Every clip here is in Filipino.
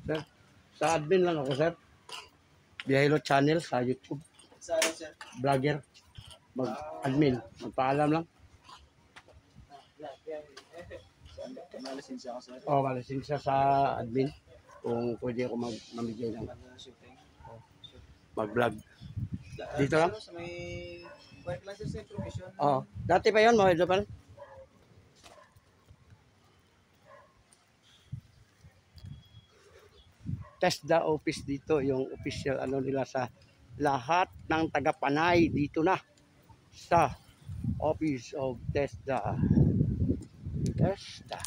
Sir, sa admin lang ako, sir. Biyahilo channel sa YouTube. Sa ano, sir? Vlogger. Mag-admin. Magpaalam lang. Malisensya ako, sir. O, kalisensya sa admin. Kung pwede ako mamigay ng mag-vlog. Dito lang? Sa may work lang, sir, sa information. Oo. Dati pa yun, mga idol. Test the office dito, yung official ano nila sa lahat ng taga-Panay dito na sa office of TESDA. TESDA.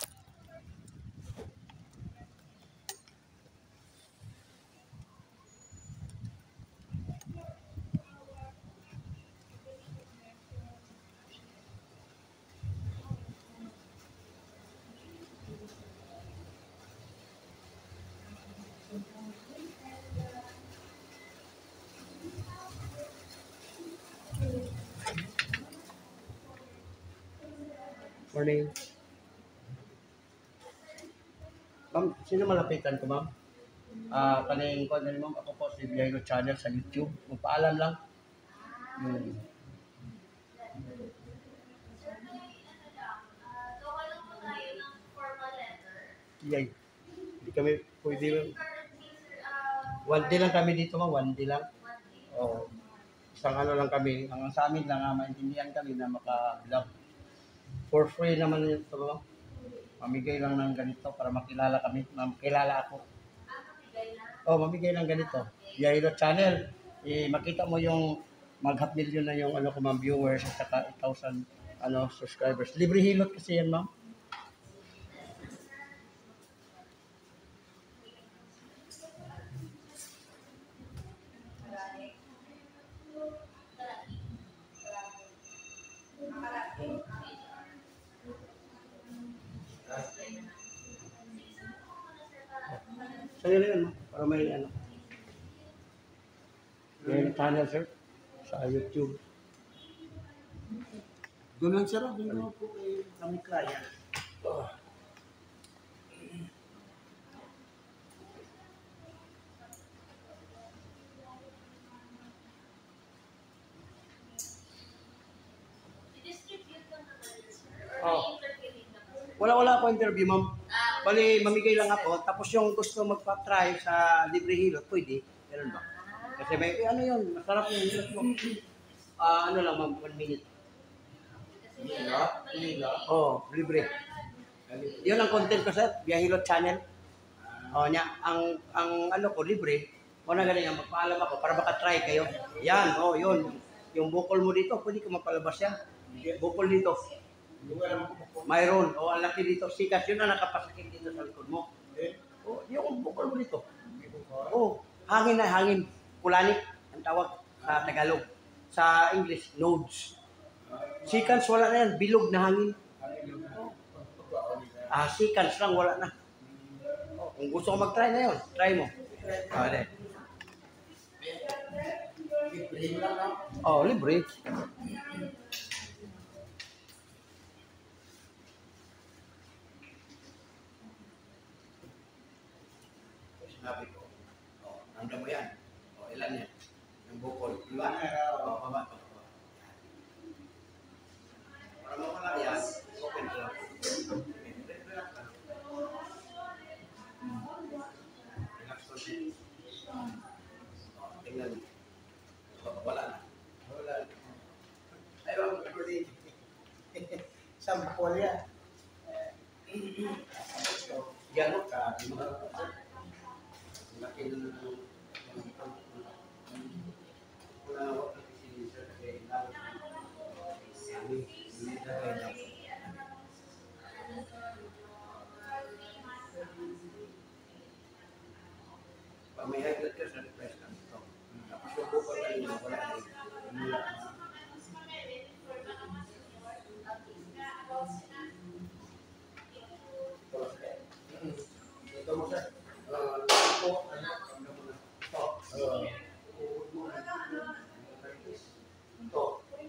Morning. Ma'am, sino malapitan ko, ma'am? Kaning ko, ma'am, ako po si Biyahilo Channel sa YouTube. Magpaalam lang. Yay. Hindi kami pwede. One day lang kami dito, ma'am. One day lang. Oo. Isang ano lang kami. Ang sa amin lang, maintindihan kami na maka-vlog. For free naman yun ito, ma'am. Mamigay lang ng ganito para makilala kami. Makilala ako. Oh, mamigay lang ganito. Biyahilo Channel. Makita mo yung mag-half million na yung ano ko, ma'am, viewers at saka 1,000 subscribers. Libre hilot kasi yan, ma'am. Sa'yo na yun, para may ano. May channel, sir, sa YouTube. Doon lang, sir. Doon lang po kami client. Oh. Wala ako interview, ma'am. Bali, mamigay lang ako. Tapos yung gusto magpa-try sa libre hilot, pwede. Ganun ba? Kasi may, ano yun, masarap yung hilot mo. Ano lang, ma'am, 1 minute. Oo, libre. Yun ang content ko, sir. Biyahilot Channel. Nya, ang ano ko, libre. Wala galing ang magpaalam ako para baka-try kayo. Yan, yun. Yung bukol mo dito, pwede ka mapalabas yan. Bukol dito. Mayroon. Ang laki dito. Sikas yun na nakapasakit dito sa likod mo. Yung bukol mo dito. Hangin na hangin. Kulanik ang tawag sa Tagalog. Sa English, nodes. Sikans, wala na yan. Bilog na hangin. Sikans lang, wala na. Kung gusto ko mag-try na yun, try mo. Libre. Sinabi ko, nanda mo yan. Ilan yan? Yung bukol. Iba? Baba. Para mawala yan, open ko lang. Relax ko din. Tingnan. Wala na. Ay, wala ko din. Sampol yan. Gano'n ka, di mo laki na may high blood ka sa depress lang ito. Tapos yung bukol na yun, wala na yun. Ito mo, sir.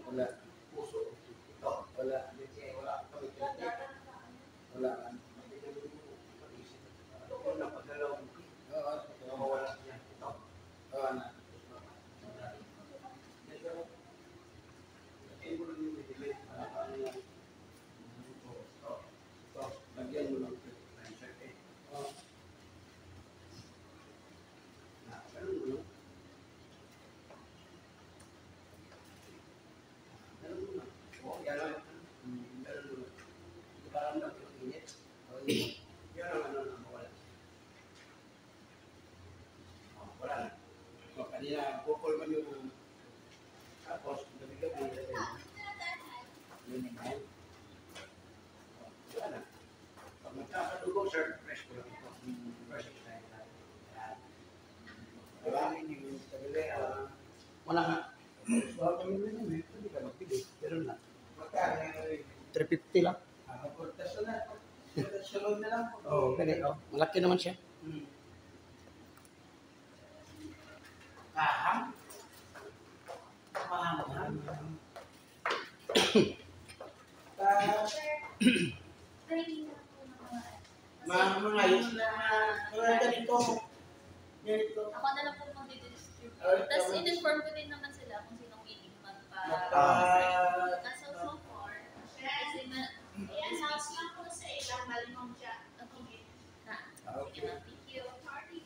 Wala puso. Ito, wala. Wala. Kanina, bukol man yung tapos, gabi-gabi. Yun yung mahal. Wala na. Pag magkakadugo, sir, fresh ko lang ito. Fresh ko lang ito. Maraming yung kabili. Wala nga. Bawal kami rin yun. Hindi ka magpili. Pero na. Magkano yung 350 lang. Pagportasyon na. Pagportasyon na lang po. Oo, ganito. Malaki naman siya. Kahang? Kahang. Mga yun na mga ganito. Ganito. Ako na lang po mag-distribute. Tapos in-inform ko din naman sila kung sinong willing magpa... Nasa so far, kasi na... I-announce lang po sa ilang malimang siya. Okay. Thank you.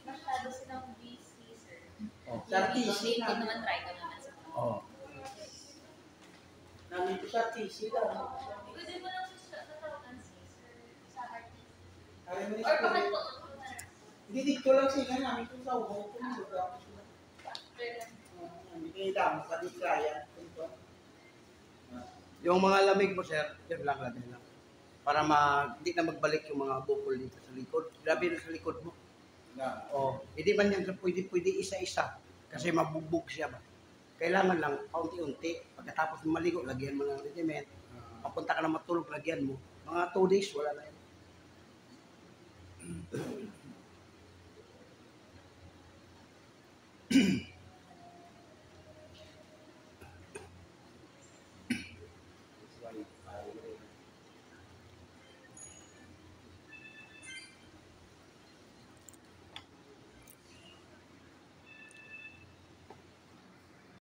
Masyado silang busy, sir. Sa TC Hindi na. naman try ko naman sa Oo. Nandito sa TC lang. Pwede mo lang siya natawagan si sir sa RTC. Kaya mo Or baka rin. po, Hindi dito lang sila namin kung sa uho. Kung sila. Hindi kayo damo pa di kaya. Yung mga lamig mo, sir, yun lang lang. Para hindi na magbalik yung mga bukol dito sa likod. Grabe na sa likod mo. Oh, hindi man yan pwede isa-isa. Kasi mabugbog siya ba. Kailangan lang, kaunti-unti. Pagkatapos mo maligo, lagyan mo ng regiment. Papunta ka na matulog, lagyan mo. Mga 2 days, wala na yan.